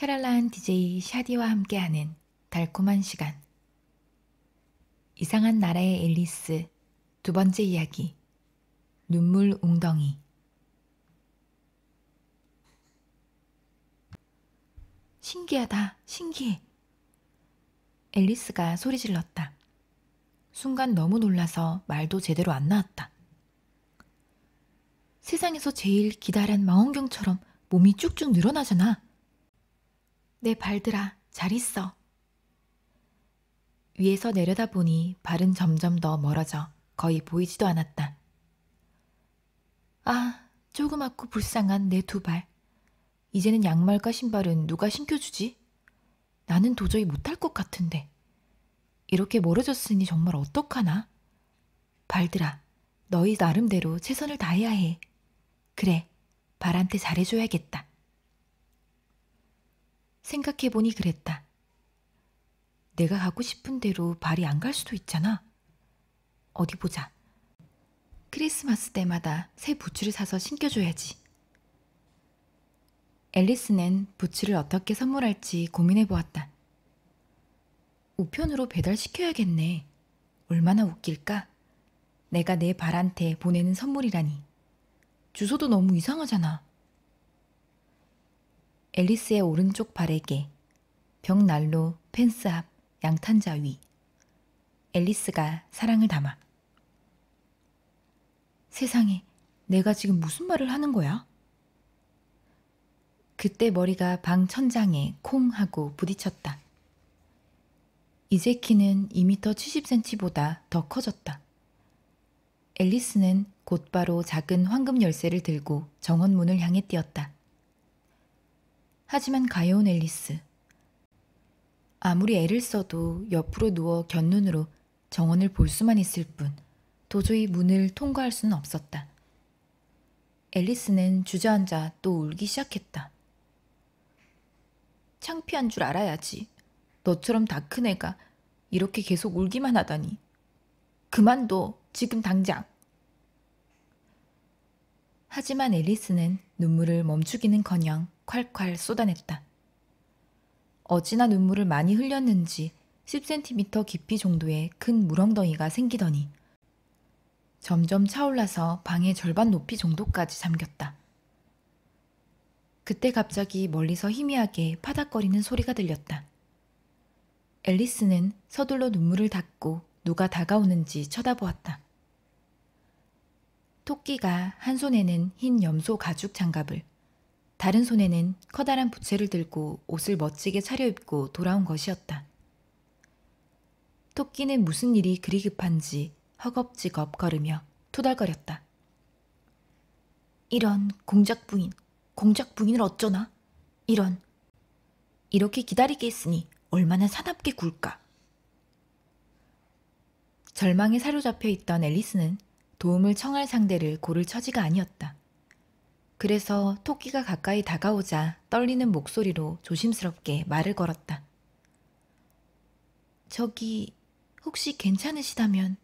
샤랄라한 DJ 샤디와 함께하는 달콤한 시간. 이상한 나라의 앨리스 두 번째 이야기. 눈물 웅덩이. 신기하다, 신기해. 앨리스가 소리 질렀다. 순간 너무 놀라서 말도 제대로 안 나왔다. 세상에서 제일 기다란 망원경처럼 몸이 쭉쭉 늘어나잖아. 내 발들아, 잘 있어. 위에서 내려다보니 발은 점점 더 멀어져 거의 보이지도 않았다. 아, 조그맣고 불쌍한 내 두 발. 이제는 양말과 신발은 누가 신겨주지? 나는 도저히 못할 것 같은데. 이렇게 멀어졌으니 정말 어떡하나? 발들아, 너희 나름대로 최선을 다해야 해. 그래, 발한테 잘해줘야겠다. 생각해보니 그랬다. 내가 가고 싶은 대로 발이 안 갈 수도 있잖아. 어디 보자. 크리스마스 때마다 새 부츠를 사서 신겨줘야지. 앨리스는 부츠를 어떻게 선물할지 고민해보았다. 우편으로 배달시켜야겠네. 얼마나 웃길까? 내가 내 발한테 보내는 선물이라니. 주소도 너무 이상하잖아. 앨리스의 오른쪽 발에게 벽난로, 펜스 앞, 양탄자 위. 앨리스가 사랑을 담아. 세상에, 내가 지금 무슨 말을 하는 거야? 그때 머리가 방 천장에 콩 하고 부딪혔다. 이제 키는 2m 70cm보다 더 커졌다. 앨리스는 곧바로 작은 황금 열쇠를 들고 정원문을 향해 뛰었다. 하지만 가여운 앨리스. 아무리 애를 써도 옆으로 누워 곁눈으로 정원을 볼 수만 있을 뿐 도저히 문을 통과할 수는 없었다. 앨리스는 주저앉아 또 울기 시작했다. 창피한 줄 알아야지. 너처럼 다 큰 애가 이렇게 계속 울기만 하다니. 그만둬, 지금 당장. 하지만 앨리스는 눈물을 멈추기는커녕 콸콸 쏟아냈다. 어찌나 눈물을 많이 흘렸는지 10cm 깊이 정도의 큰 물엉덩이가 생기더니 점점 차올라서 방의 절반 높이 정도까지 잠겼다. 그때 갑자기 멀리서 희미하게 파닥거리는 소리가 들렸다. 앨리스는 서둘러 눈물을 닫고 누가 다가오는지 쳐다보았다. 토끼가 한 손에는 흰 염소 가죽 장갑을, 다른 손에는 커다란 부채를 들고 옷을 멋지게 차려입고 돌아온 것이었다. 토끼는 무슨 일이 그리 급한지 허겁지겁 걸으며 투덜거렸다. 이런 공작 부인을 어쩌나? 이렇게 기다리게 했으니 얼마나 사납게 굴까? 절망에 사로잡혀 있던 앨리스는 도움을 청할 상대를 고를 처지가 아니었다. 그래서 토끼가 가까이 다가오자 떨리는 목소리로 조심스럽게 말을 걸었다. 저기 혹시 괜찮으시다면.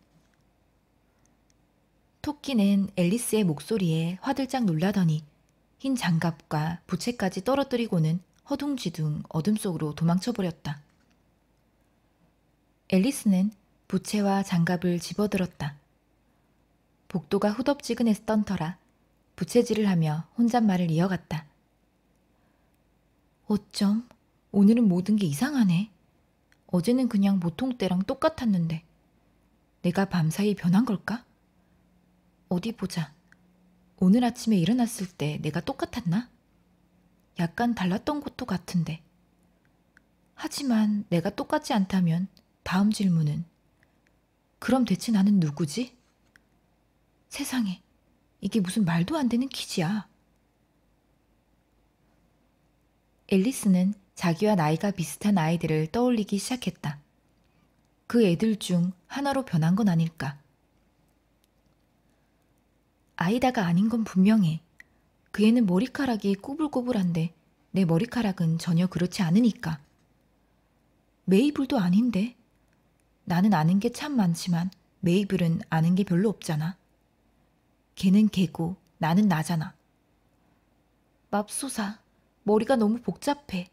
토끼는 앨리스의 목소리에 화들짝 놀라더니 흰 장갑과 부채까지 떨어뜨리고는 허둥지둥 어둠 속으로 도망쳐버렸다. 앨리스는 부채와 장갑을 집어들었다. 복도가 후덥지근했던 터라 부채질을 하며 혼잣말을 이어갔다. 어쩜 오늘은 모든 게 이상하네. 어제는 그냥 보통 때랑 똑같았는데 내가 밤사이 변한 걸까? 어디 보자. 오늘 아침에 일어났을 때 내가 똑같았나? 약간 달랐던 것도 같은데. 하지만 내가 똑같지 않다면 다음 질문은 그럼 대체 나는 누구지? 세상에, 이게 무슨 말도 안 되는 퀴즈야. 앨리스는 자기와 나이가 비슷한 아이들을 떠올리기 시작했다. 그 애들 중 하나로 변한 건 아닐까? 아이다가 아닌 건 분명해. 그 애는 머리카락이 꼬불꼬불한데 내 머리카락은 전혀 그렇지 않으니까. 메이블도 아닌데. 나는 아는 게 참 많지만 메이블은 아는 게 별로 없잖아. 걔는 걔고 나는 나잖아. 맙소사, 머리가 너무 복잡해.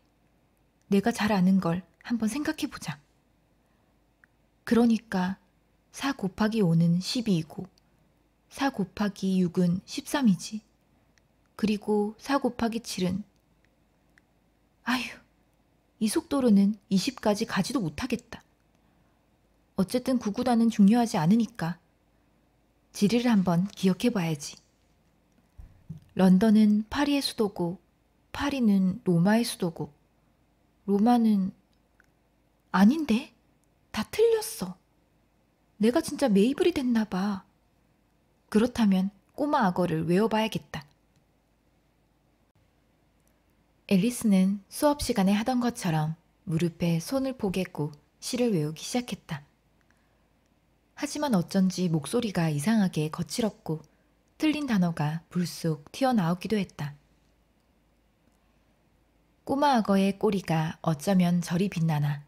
내가 잘 아는 걸 한번 생각해 보자. 그러니까 4 곱하기 5는 12이고 4 곱하기 6은 13이지. 그리고 4 곱하기 7은 아휴, 이 속도로는 20까지 가지도 못하겠다. 어쨌든 구구단은 중요하지 않으니까 지리를 한번 기억해 봐야지. 런던은 파리의 수도고 파리는 로마의 수도고 로마는 아닌데? 다 틀렸어. 내가 진짜 메이블이 됐나 봐. 그렇다면 꼬마 악어를 외워봐야겠다. 앨리스는 수업 시간에 하던 것처럼 무릎에 손을 포개고 시를 외우기 시작했다. 하지만 어쩐지 목소리가 이상하게 거칠었고 틀린 단어가 불쑥 튀어나오기도 했다. 꼬마 악어의 꼬리가 어쩌면 저리 빛나나.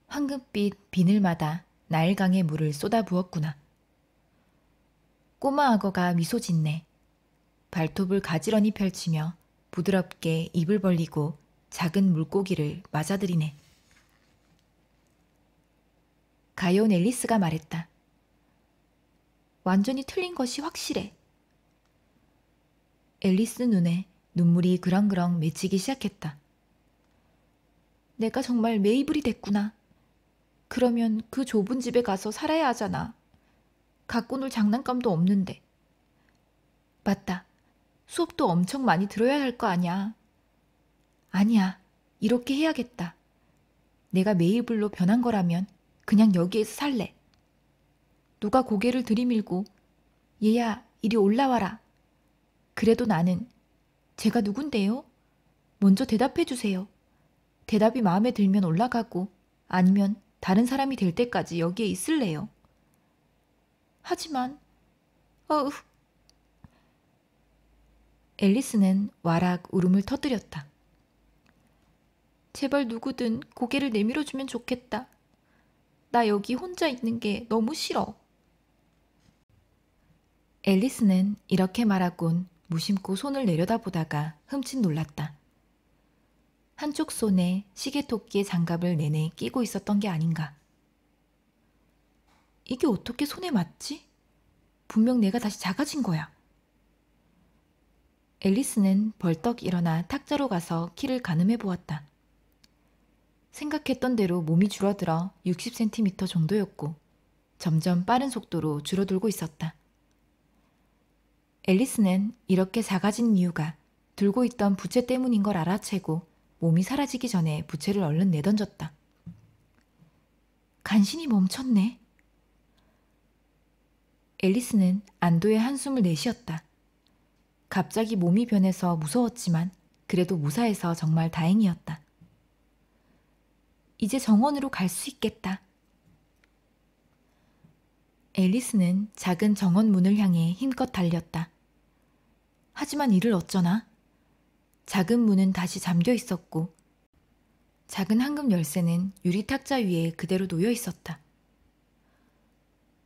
황금빛 비늘마다 나일강의 물을 쏟아부었구나. 꼬마 악어가 미소 짓네. 발톱을 가지런히 펼치며 부드럽게 입을 벌리고 작은 물고기를 맞아들이네. 가요운 앨리스가 말했다. 완전히 틀린 것이 확실해. 앨리스 눈에 눈물이 그렁그렁 맺히기 시작했다. 내가 정말 메이블이 됐구나. 그러면 그 좁은 집에 가서 살아야 하잖아. 갖고 놀 장난감도 없는데. 맞다. 수업도 엄청 많이 들어야 할 거 아냐. 아니야. 이렇게 해야겠다. 내가 메이블로 변한 거라면 그냥 여기에서 살래. 누가 고개를 들이밀고 얘야 이리 올라와라. 그래도 나는 제가 누군데요? 먼저 대답해 주세요. 대답이 마음에 들면 올라가고 아니면 다른 사람이 될 때까지 여기에 있을래요. 하지만 앨리스는 와락 울음을 터뜨렸다. 제발 누구든 고개를 내밀어주면 좋겠다. 나 여기 혼자 있는 게 너무 싫어. 앨리스는 이렇게 말하곤 무심코 손을 내려다보다가 흠칫 놀랐다. 한쪽 손에 시계토끼의 장갑을 내내 끼고 있었던 게 아닌가. 이게 어떻게 손에 맞지? 분명 내가 다시 작아진 거야. 앨리스는 벌떡 일어나 탁자로 가서 키를 가늠해 보았다. 생각했던 대로 몸이 줄어들어 60cm 정도였고 점점 빠른 속도로 줄어들고 있었다. 앨리스는 이렇게 작아진 이유가 들고 있던 부채 때문인 걸 알아채고 몸이 사라지기 전에 부채를 얼른 내던졌다. 간신히 멈췄네. 앨리스는 안도의 한숨을 내쉬었다. 갑자기 몸이 변해서 무서웠지만 그래도 무사해서 정말 다행이었다. 이제 정원으로 갈 수 있겠다. 앨리스는 작은 정원 문을 향해 힘껏 달렸다. 하지만 이를 어쩌나? 작은 문은 다시 잠겨 있었고 작은 황금 열쇠는 유리 탁자 위에 그대로 놓여 있었다.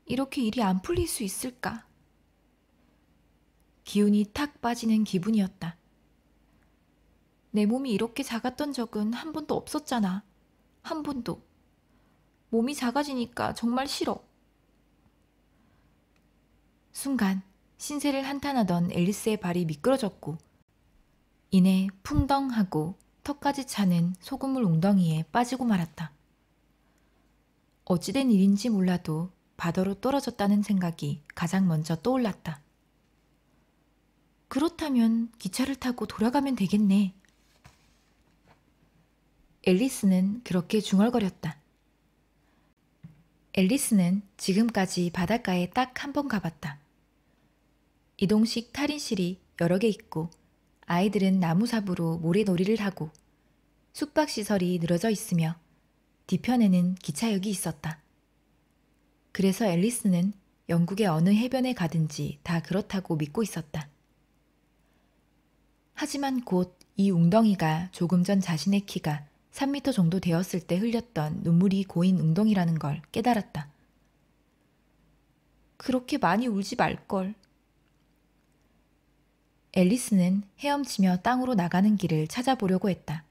이렇게 일이 안 풀릴 수 있을까? 기운이 탁 빠지는 기분이었다. 내 몸이 이렇게 작았던 적은 한 번도 없었잖아. 한 번도. 몸이 작아지니까 정말 싫어. 순간 신세를 한탄하던 앨리스의 발이 미끄러졌고 이내 풍덩 하고 턱까지 차는 소금물 웅덩이에 빠지고 말았다. 어찌된 일인지 몰라도 바다로 떨어졌다는 생각이 가장 먼저 떠올랐다. 그렇다면 기차를 타고 돌아가면 되겠네. 앨리스는 그렇게 중얼거렸다. 앨리스는 지금까지 바닷가에 딱 한 번 가봤다. 이동식 탈인실이 여러 개 있고 아이들은 나무삽으로 모래놀이를 하고 숙박시설이 늘어져 있으며 뒤편에는 기차역이 있었다. 그래서 앨리스는 영국의 어느 해변에 가든지 다 그렇다고 믿고 있었다. 하지만 곧 이 웅덩이가 조금 전 자신의 키가 3m 정도 되었을 때 흘렸던 눈물이 고인 웅덩이라는 걸 깨달았다. 그렇게 많이 울지 말걸. 앨리스는 헤엄치며 땅으로 나가는 길을 찾아보려고 했다.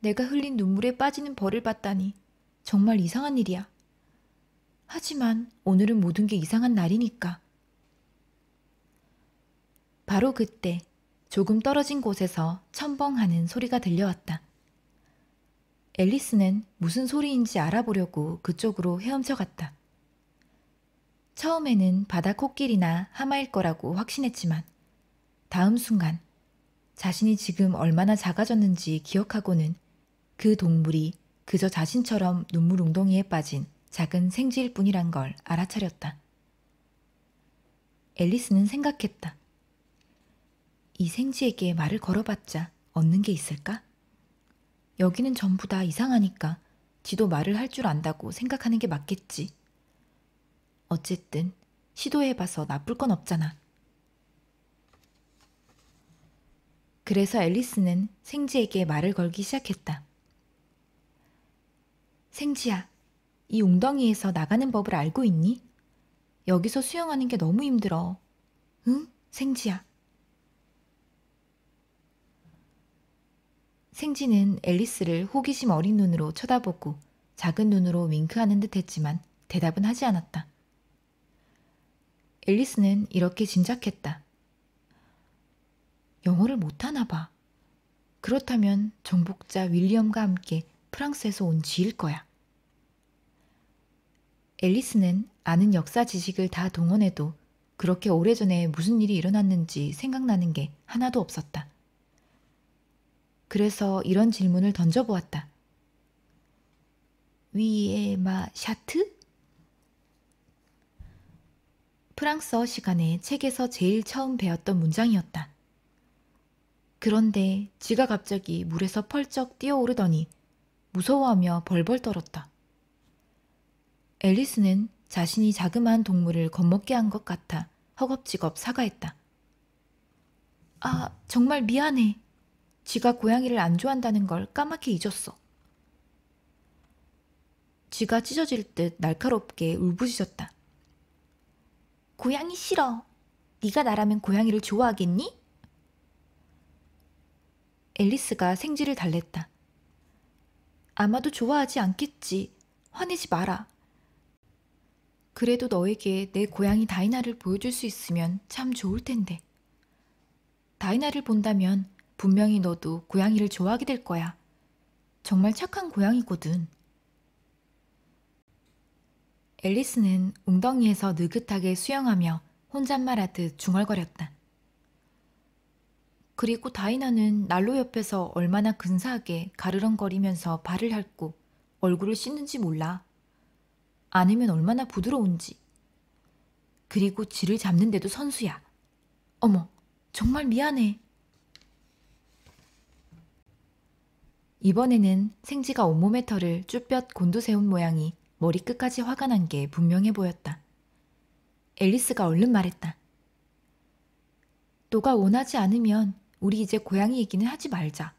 내가 흘린 눈물에 빠지는 벌을 받다니 정말 이상한 일이야. 하지만 오늘은 모든 게 이상한 날이니까. 바로 그때 조금 떨어진 곳에서 첨벙하는 소리가 들려왔다. 앨리스는 무슨 소리인지 알아보려고 그쪽으로 헤엄쳐 갔다. 처음에는 바다 코끼리나 하마일 거라고 확신했지만 다음 순간 자신이 지금 얼마나 작아졌는지 기억하고는 그 동물이 그저 자신처럼 눈물 웅덩이에 빠진 작은 생쥐일 뿐이란 걸 알아차렸다. 앨리스는 생각했다. 이 생쥐에게 말을 걸어봤자 얻는 게 있을까? 여기는 전부 다 이상하니까 지도 말을 할 줄 안다고 생각하는 게 맞겠지. 어쨌든 시도해봐서 나쁠 건 없잖아. 그래서 앨리스는 생쥐에게 말을 걸기 시작했다. 생쥐야, 이 웅덩이에서 나가는 법을 알고 있니? 여기서 수영하는 게 너무 힘들어. 응? 생쥐야. 생쥐는 앨리스를 호기심 어린 눈으로 쳐다보고 작은 눈으로 윙크하는 듯 했지만 대답은 하지 않았다. 앨리스는 이렇게 짐작했다. 영어를 못하나 봐. 그렇다면 정복자 윌리엄과 함께 프랑스에서 온 쥐일 거야. 앨리스는 아는 역사 지식을 다 동원해도 그렇게 오래전에 무슨 일이 일어났는지 생각나는 게 하나도 없었다. 그래서 이런 질문을 던져보았다. 위에마 샤트? 프랑스어 시간에 책에서 제일 처음 배웠던 문장이었다. 그런데 쥐가 갑자기 물에서 펄쩍 뛰어오르더니 무서워하며 벌벌 떨었다. 앨리스는 자신이 자그마한 동물을 겁먹게 한 것 같아 허겁지겁 사과했다. 아, 정말 미안해. 쥐가 고양이를 안 좋아한다는 걸 까맣게 잊었어. 쥐가 찢어질 듯 날카롭게 울부짖었다. 고양이 싫어. 네가 나라면 고양이를 좋아하겠니? 앨리스가 생쥐를 달랬다. 아마도 좋아하지 않겠지. 화내지 마라. 그래도 너에게 내 고양이 다이나를 보여줄 수 있으면 참 좋을 텐데. 다이나를 본다면 분명히 너도 고양이를 좋아하게 될 거야. 정말 착한 고양이거든. 앨리스는 웅덩이에서 느긋하게 수영하며 혼잣말하듯 중얼거렸다. 그리고 다이나는 난로 옆에서 얼마나 근사하게 가르렁거리면서 발을 핥고 얼굴을 씻는지 몰라. 안으면 얼마나 부드러운지. 그리고 쥐를 잡는데도 선수야. 어머, 정말 미안해. 이번에는 생쥐가 온몸의 털을 쭈뼛 곤두세운 모양이 머리끝까지 화가 난 게 분명해 보였다. 앨리스가 얼른 말했다. 너가 원하지 않으면 우리 이제 고양이 얘기는 하지 말자.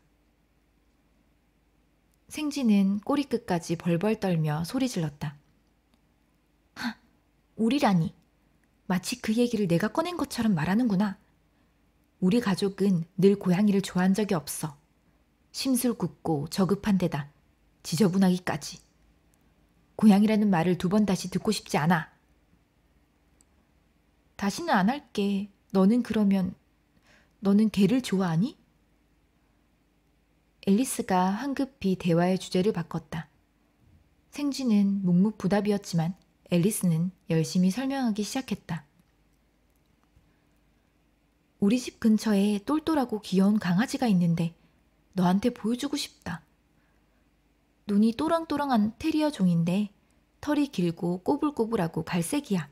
생쥐는 꼬리끝까지 벌벌 떨며 소리 질렀다. 하, 우리라니. 마치 그 얘기를 내가 꺼낸 것처럼 말하는구나. 우리 가족은 늘 고양이를 좋아한 적이 없어. 심술궂고 저급한 데다 지저분하기까지. 고양이라는 말을 두 번 다시 듣고 싶지 않아. 다시는 안 할게. 너는 개를 좋아하니? 앨리스가 황급히 대화의 주제를 바꿨다. 생쥐는 묵묵부답이었지만 앨리스는 열심히 설명하기 시작했다. 우리 집 근처에 똘똘하고 귀여운 강아지가 있는데 너한테 보여주고 싶다. 눈이 또랑또랑한 테리어 종인데 털이 길고 꼬불꼬불하고 갈색이야.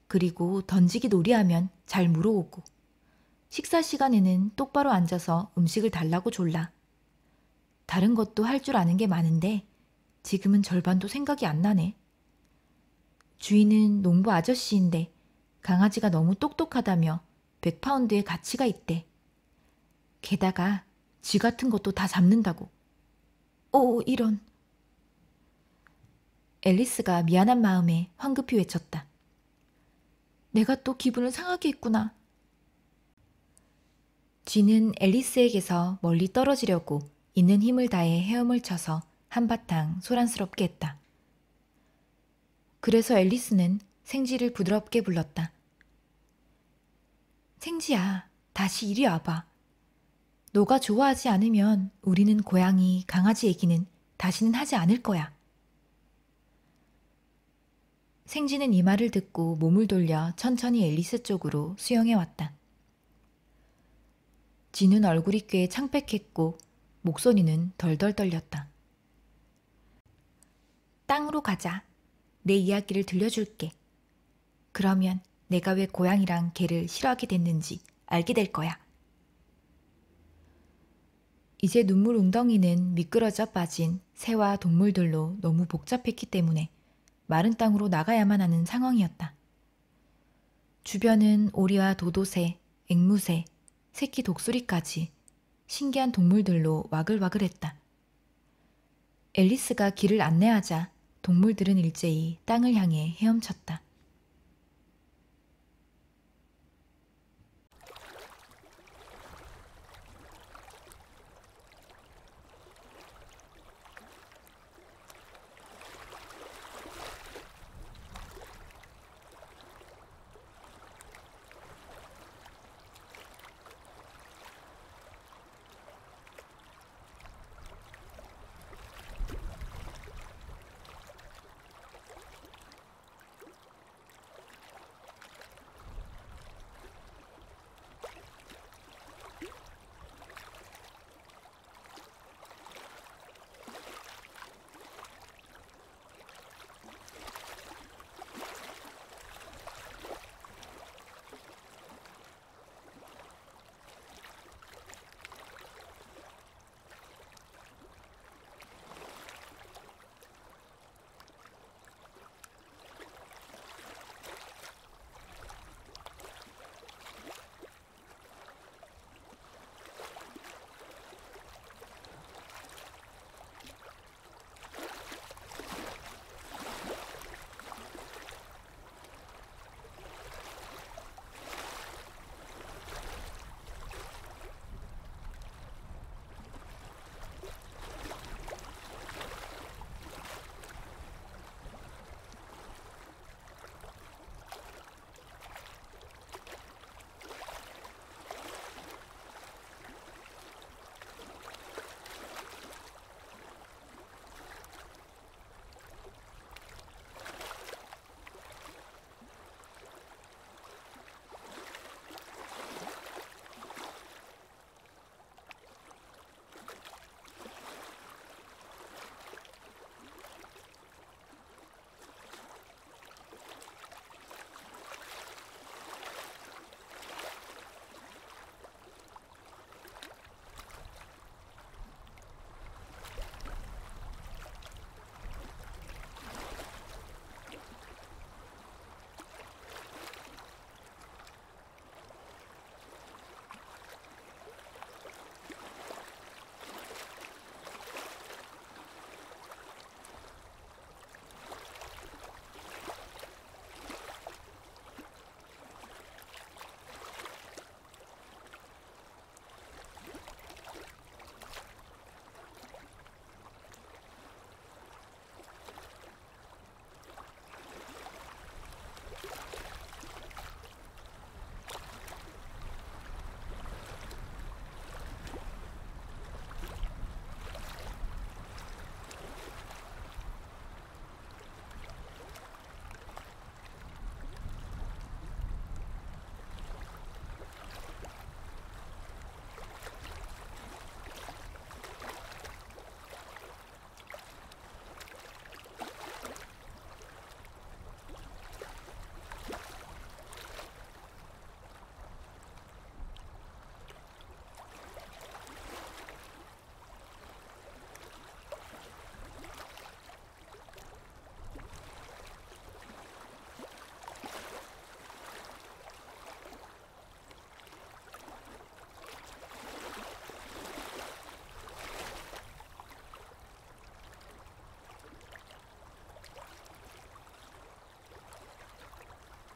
그리고 던지기 놀이하면 잘 물어오고 식사 시간에는 똑바로 앉아서 음식을 달라고 졸라. 다른 것도 할 줄 아는 게 많은데 지금은 절반도 생각이 안 나네. 주인은 농부 아저씨인데 강아지가 너무 똑똑하다며 100파운드의 가치가 있대. 게다가 쥐 같은 것도 다 잡는다고. 오, 이런. 앨리스가 미안한 마음에 황급히 외쳤다. 내가 또 기분을 상하게 했구나. 쥐는 앨리스에게서 멀리 떨어지려고 있는 힘을 다해 헤엄을 쳐서 한바탕 소란스럽게 했다. 그래서 앨리스는 생지를 부드럽게 불렀다. 생지야, 다시 이리 와봐. 너가 좋아하지 않으면 우리는 고양이, 강아지 얘기는 다시는 하지 않을 거야. 생지는 이 말을 듣고 몸을 돌려 천천히 앨리스 쪽으로 수영해 왔다. 지는 얼굴이 꽤 창백했고 목소리는 덜덜 떨렸다. 땅으로 가자. 내 이야기를 들려줄게. 그러면 내가 왜 고양이랑 개를 싫어하게 됐는지 알게 될 거야. 이제 눈물 웅덩이는 미끄러져 빠진 새와 동물들로 너무 복잡했기 때문에 마른 땅으로 나가야만 하는 상황이었다. 주변은 오리와 도도새, 앵무새, 새끼 독수리까지 신기한 동물들로 와글와글했다. 앨리스가 길을 안내하자 동물들은 일제히 땅을 향해 헤엄쳤다.